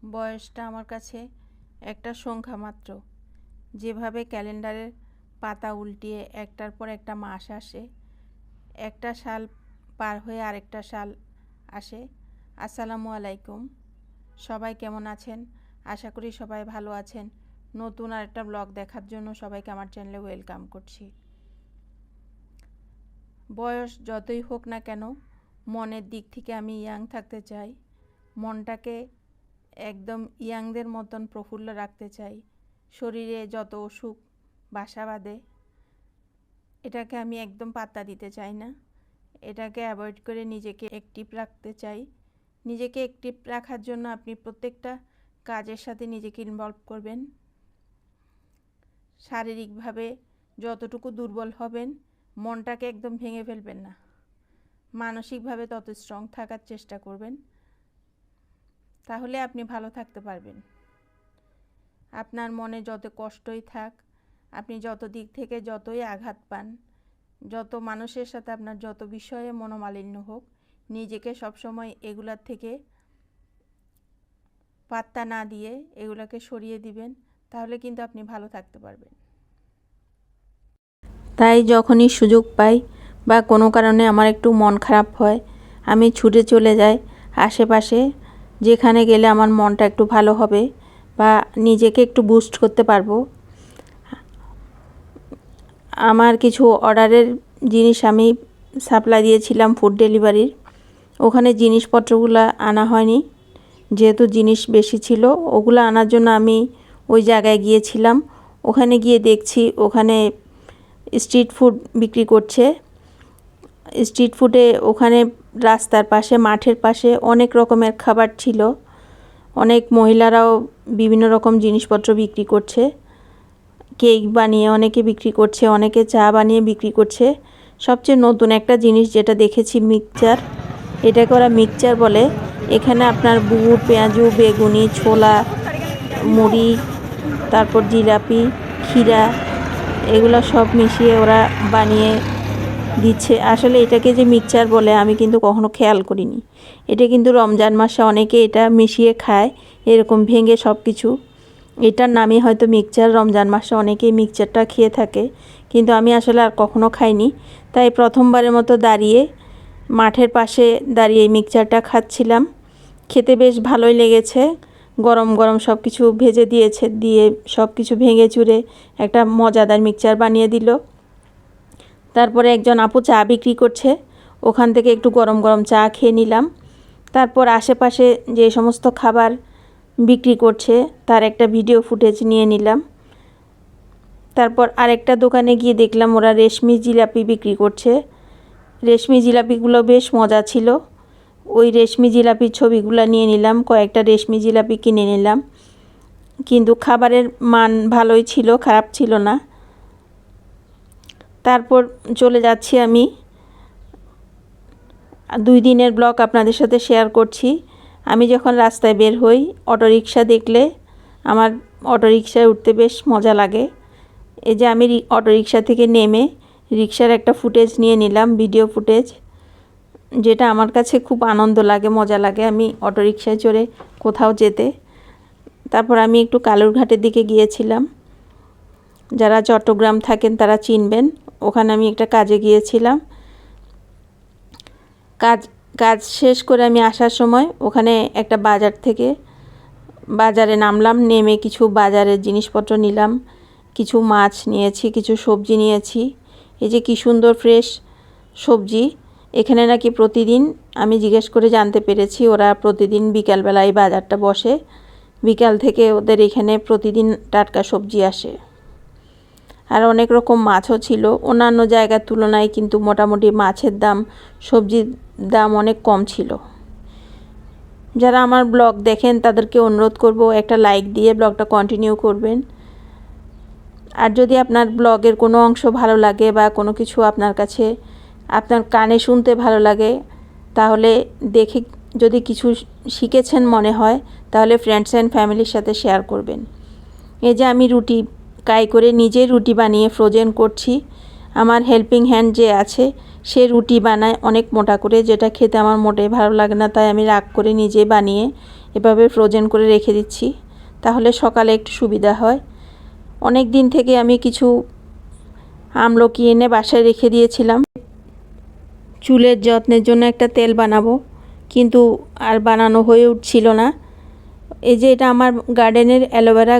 বয়সটা আমার কাছে একটা সংখ্যা মাত্র। যেভাবে ক্যালেন্ডারের পাতা উল্টিয়ে একটার পর একটা মাস আসে, একটা সাল পার হয়ে আরেকটা সাল আসে। আসসালামু আলাইকুম, সবাই কেমন আছেন? আশা করি সবাই ভালো আছেন। নতুন আরেকটা ব্লগ দেখার জন্য সবাইকে আমার চ্যানেলে ওয়েলকাম করছি। বয়স যতই হোক না কেন, মনের দিক থেকে আমি ইয়াং থাকতে চাই। মনটাকে একদম ইয়াংদের মতন প্রফুল্ল রাখতে চাই। শরীরে যত অসুখ বাসা বাঁধে, এটাকে আমি একদম পাত্তা দিতে চাই না। এটাকে অ্যাভয়েড করে নিজেকে অ্যাক্টিভ রাখতে চাই। নিজেকে অ্যাক্টিভ রাখার জন্য আপনি প্রত্যেকটা কাজের সাথে নিজেকে ইনভলভ করবেন। শারীরিকভাবে যতটুকু দুর্বল হবেন, মনটাকে একদম ভেঙে ফেলবেন না। মানসিকভাবে তত স্ট্রং থাকার চেষ্টা করবেন, তাহলে আপনি ভালো থাকতে পারবেন। আপনার মনে যত কষ্টই থাক, আপনি যত দিক থেকে যতই আঘাত পান, যত মানুষের সাথে আপনার যত বিষয়ে মনোমালিন্য হোক, নিজেকে সবসময় এগুলার থেকে পাত্তা না দিয়ে এগুলোকে সরিয়ে দিবেন, তাহলে কিন্তু আপনি ভালো থাকতে পারবেন। তাই যখনই সুযোগ পাই বা কোনো কারণে আমার একটু মন খারাপ হয়, আমি ছুটে চলে যাই আশেপাশে, যেখানে গেলে আমার মনটা একটু ভালো হবে বা নিজেকে একটু বুস্ট করতে পারবো। আমার কিছু অর্ডারের জিনিস আমি সাপ্লাই দিয়েছিলাম ফুড ডেলিভারির, ওখানে জিনিসপত্রগুলো আনা হয়নি, যেহেতু জিনিস বেশি ছিল। ওগুলো আনার জন্য আমি ওই জায়গায় গিয়েছিলাম। ওখানে গিয়ে দেখছি ওখানে স্ট্রিট ফুড বিক্রি করছে। স্ট্রিট ফুডে ওখানে রাস্তার পাশে, মাঠের পাশে অনেক রকমের খাবার ছিল। অনেক মহিলারাও বিভিন্ন রকম জিনিসপত্র বিক্রি করছে। কেক বানিয়ে অনেকে বিক্রি করছে, অনেকে চা বানিয়ে বিক্রি করছে। সবচেয়ে নতুন একটা জিনিস যেটা দেখেছি, মিক্সচার। এটাকে ওরা মিক্সচার বলে। এখানে আপনার বুট, পেঁয়াজু, বেগুনি, ছোলা, মুড়ি, তারপর জিলাপি, ক্ষীরা, এগুলো সব মিশিয়ে ওরা বানিয়ে দিচ্ছে। আসলে এটাকে যে মিক্সচার বলে আমি কিন্তু কখনো খেয়াল করিনি। এটা কিন্তু রমজান মাসে অনেকে এটা মিশিয়ে খায়, এরকম ভেঙে সব কিছু। এটার নামই হয়তো মিক্সচার। রমজান মাসে অনেকেই মিক্সচারটা খেয়ে থাকে, কিন্তু আমি আসলে আর কখনো খাইনি। তাই প্রথমবারের মতো দাঁড়িয়ে মাঠের পাশে দাঁড়িয়ে এই মিক্সচারটা খাচ্ছিলাম। খেতে বেশ ভালোই লেগেছে। গরম গরম সব কিছু ভেজে দিয়েছে, দিয়ে সব কিছু ভেঙে চুরে একটা মজাদার মিক্সচার বানিয়ে দিল। তারপরে একজন আপু চা বিক্রি করছে, ওখান থেকে একটু গরম গরম চা খেয়ে নিলাম। তারপর আশেপাশে যে সমস্ত খাবার বিক্রি করছে তার একটা ভিডিও ফুটেজ নিয়ে নিলাম। তারপর আরেকটা দোকানে গিয়ে দেখলাম ওরা রেশমি জিলাপি বিক্রি করছে। রেশমি জিলাপিগুলো বেশ মজা ছিল। ওই রেশমি জিলাপির ছবিগুলো নিয়ে নিলাম, কয়েকটা রেশমি জিলাপি কিনে নিলাম। কিন্তু খাবারের মান ভালোই ছিল, খারাপ ছিল না। তারপর চলে যাচ্ছি আমি। 2 দিনের ব্লগ আপনাদের সাথে শেয়ার করছি। আমি যখন রাস্তায় বের হই, অটোরিকশা দেখলে আমার অটোরিকশায় উঠতে বেশ মজা লাগে। এই যে আমি অটোরিকশা থেকে নেমে রিকশার একটা ফুটেজ নিয়ে নিলাম, ভিডিও ফুটেজ, যেটা আমার কাছে খুব আনন্দ লাগে, মজা লাগে আমি অটোরিকশায় চড়ে কোথাও যেতে। তারপর আমি একটু কালুরঘাটের দিকে গিয়েছিলাম। যারা চট্টগ্রাম থাকেন তারা চিনবেন, ওখানে আমি একটা কাজে গিয়েছিলাম। কাজ শেষ করে আমি আসার সময় ওখানে একটা বাজারে নামলাম। নেমে কিছু বাজারের জিনিসপত্র নিলাম, কিছু মাছ নিয়েছি, কিছু সবজি নিয়েছি। এই যে কি সুন্দর ফ্রেশ সবজি। এখানে নাকি প্রতিদিন, আমি জিজ্ঞেস করে জানতে পেরেছি, ওরা প্রতিদিন বিকালবেলায় বাজারটা বসে। বিকাল থেকে ওদের এখানে প্রতিদিন টাটকা সবজি আসে। আর অনেক রকম মাছও ছিল। অন্যান্য জায়গার তুলনায় কিন্তু মোটামুটি মাছের দাম, সবজির দাম অনেক কম ছিল। যারা আমার ব্লগ দেখেন তাদেরকে অনুরোধ করব একটা লাইক দিয়ে ব্লগটা কন্টিনিউ করবেন। আর যদি আপনার ব্লগের কোনো অংশ ভালো লাগে বা কোনো কিছু আপনার কাছে, আপনার কানে শুনতে ভালো লাগে, তাহলে দেখে যদি কিছু শিখেছেন মনে হয়, তাহলে ফ্রেন্ডস অ্যান্ড ফ্যামিলির সাথে শেয়ার করবেন। এই যে আমি রুটি কাই করে নিজেই রুটি বানিয়ে ফ্রোজেন করছি। আমার হেল্পিং হ্যান্ড যে আছে সে রুটি বানায় অনেক মোটা করে, যেটা খেতে আমার মোটেই ভালো লাগে না। তাই আমি রাগ করে নিজে বানিয়ে এভাবে ফ্রোজেন করে রেখে দিচ্ছি, তাহলে সকালে একটু সুবিধা হয়। অনেক দিন থেকে আমি কিছু আমলকি এনে বাসায় রেখে দিয়েছিলাম চুলের যত্নের জন্য একটা তেল বানাবো, কিন্তু আর বানানো হয়ে উঠছিল না। এই যে এটা আমার গার্ডেনের অ্যালোভেরা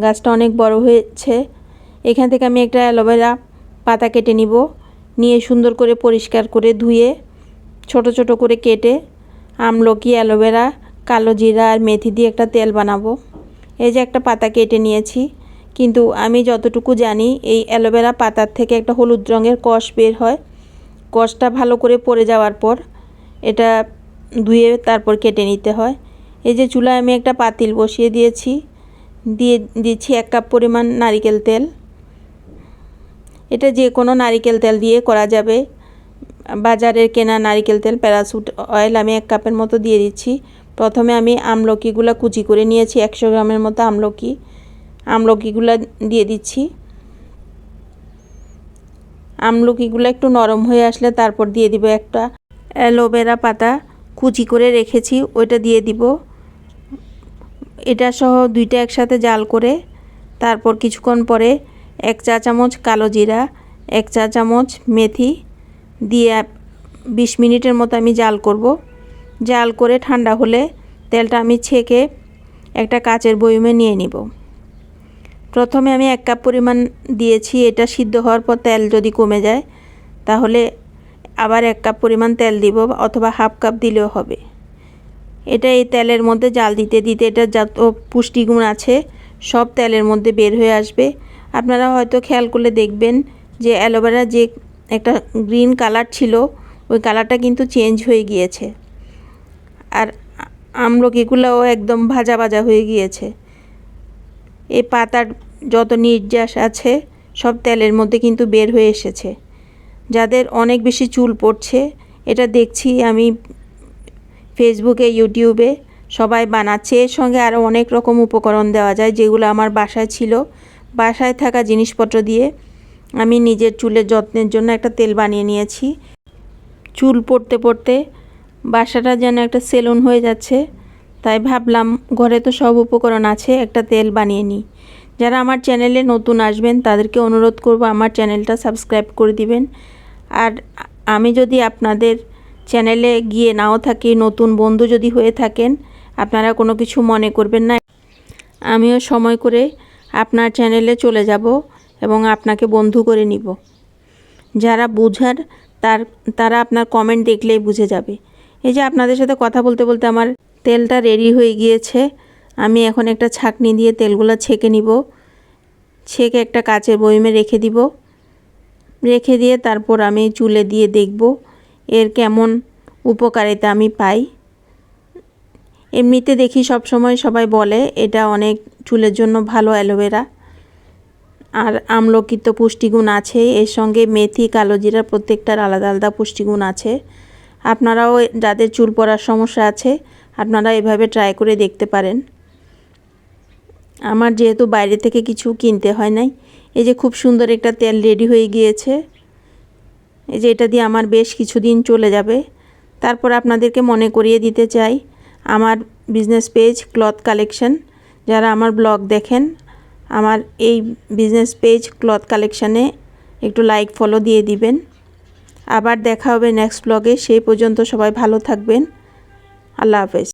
গাছটা অনেক বড় হয়েছে। এখান থেকে আমি একটা অ্যালোভেরা পাতা কেটে নিয়ে সুন্দর করে পরিষ্কার করে ধুয়ে ছোট ছোট করে কেটে আমলকি, অ্যালোভেরা, কালো জিরা আর মেথি দিয়ে একটা তেল বানাবো। এই যে একটা পাতা কেটে নিয়েছি, কিন্তু আমি যতটুকু জানি এই অ্যালোভেরা পাতার থেকে একটা হলুদ রঙের কষ বের হয়। কষটা ভালো করে পড়ে যাওয়ার পর এটা ধুয়ে তারপর কেটে নিতে হয়। এই যে চুলায় আমি একটা পাতিল বসিয়ে দিচ্ছি 1 কাপ পরিমাণ নারিকেল তেল। এটা যে কোনো নারিকেল তেল দিয়ে করা যাবে, বাজারের কেনা নারিকেল তেল, প্যারাশুট অয়েল আমি 1 কাপের মতো দিয়ে দিচ্ছি। প্রথমে আমি আমলকিগুলো কুচি করে নিয়েছি, 100 গ্রামের মতো আমলকিগুলো দিয়ে দিচ্ছি। আমলকিগুলো একটু নরম হয়ে আসলে তারপর দিয়ে দিব একটা অ্যালোভেরা পাতা কুচি করে রেখেছি, ওইটা দিয়ে দিব। এটা সহ দুইটা একসাথে জাল করে তারপর কিছুক্ষণ পরে 1 চা চামচ কালো জিরা, 1 চা চামচ মেথি দিয়ে 20 মিনিটের মতো আমি জাল করব। জাল করে ঠান্ডা হলে তেলটা আমি ছেঁকে একটা কাচের বয়মে নিয়ে নিব। প্রথমে আমি 1 কাপ পরিমাণ দিয়েছি, এটা সিদ্ধ হওয়ার পর তেল যদি কমে যায় তাহলে আবার 1 কাপ পরিমাণ তেল দিব, অথবা হাফ কাপ দিলেও হবে। এটা এই তেলের মধ্যে জাল দিতে দিতে এটা যত পুষ্টিগুণ আছে সব তেলের মধ্যে বের হয়ে আসবে। আপনারা হয়তো খেয়াল করলে দেখবেন যে অ্যালোভেরা যে একটা গ্রিন কালার ছিল ওই কালারটা কিন্তু চেঞ্জ হয়ে গিয়েছে, আর আমলকিগুলোও একদম ভাজা ভাজা হয়ে গিয়েছে। এই পাতার যত নির্যাস আছে সব তেলের মধ্যে কিন্তু বের হয়ে এসেছে। যাদের অনেক বেশি চুল পড়ছে, এটা দেখছি আমি ফেসবুকে, ইউটিউবে সবাই বানাচ্ছে। এর সঙ্গে আরও অনেক রকম উপকরণ দেওয়া যায়, যেগুলো আমার বাসায় ছিল। বাসায় থাকা জিনিসপত্র দিয়ে আমি নিজের চুলের যত্নের জন্য একটা তেল বানিয়ে নিয়েছি। চুল পড়তে পড়তে বাসাটা যেন একটা সেলুন হয়ে যাচ্ছে, তাই ভাবলাম ঘরে তো সব উপকরণ আছে, একটা তেল বানিয়ে নিই। যারা আমার চ্যানেলে নতুন আসবেন তাদেরকে অনুরোধ করব আমার চ্যানেলটা সাবস্ক্রাইব করে দিবেন। আর আমি যদি আপনাদের চ্যানেলে গিয়ে নাও থাকি, নতুন বন্ধু যদি হয়ে থাকেন, আপনারা কোনো কিছু মনে করবেন না। আমিও সময় করে আপনার চ্যানেলে চলে যাব এবং আপনাকে বন্ধু করে নিব। যারা বুঝার তারা আপনার কমেন্ট দেখলেই বুঝে যাবে। এই যে আপনাদের সাথে কথা বলতে বলতে আমার তেলটা রেডি হয়ে গিয়েছে। আমি এখন একটা ছাঁকনি দিয়ে তেলগুলো ছেঁকে নিব। ছেঁকে একটা কাচের বয়মে রেখে দিব। রেখে দিয়ে তারপর আমি চুলে দিয়ে দেখব এর কেমন উপকারিতা আমি পাই। এমনিতে দেখি সব সময় সবাই বলে এটা অনেক চুলের জন্য ভালো অ্যালোভেরা, আর আমলকির তো পুষ্টিগুণ আছে, এর সঙ্গে মেথি, কালো জিরার প্রত্যেকটার আলাদা আলাদা পুষ্টিগুণ আছে। আপনারাও যাদের চুল পড়ার সমস্যা আছে আপনারা এভাবে ট্রাই করে দেখতে পারেন। আমার যেহেতু বাইরে থেকে কিছু কিনতে হয় নাই, এই যে খুব সুন্দর একটা তেল রেডি হয়ে গিয়েছে। এই যে এটা দিয়ে আমার বেশ কিছুদিন চলে যাবে। তারপর আপনাদেরকে মনে করিয়ে দিতে চাই আমার বিজনেস পেজ ক্লথ কালেকশন। যারা আমার ব্লগ দেখেন, আমার এই বিজনেস পেজ ক্লথ কালেকশানে একটু লাইক, ফলো দিয়ে দিবেন। আবার দেখা হবে নেক্সট ব্লগে। সেই পর্যন্ত সবাই ভালো থাকবেন। আল্লাহ হাফেজ।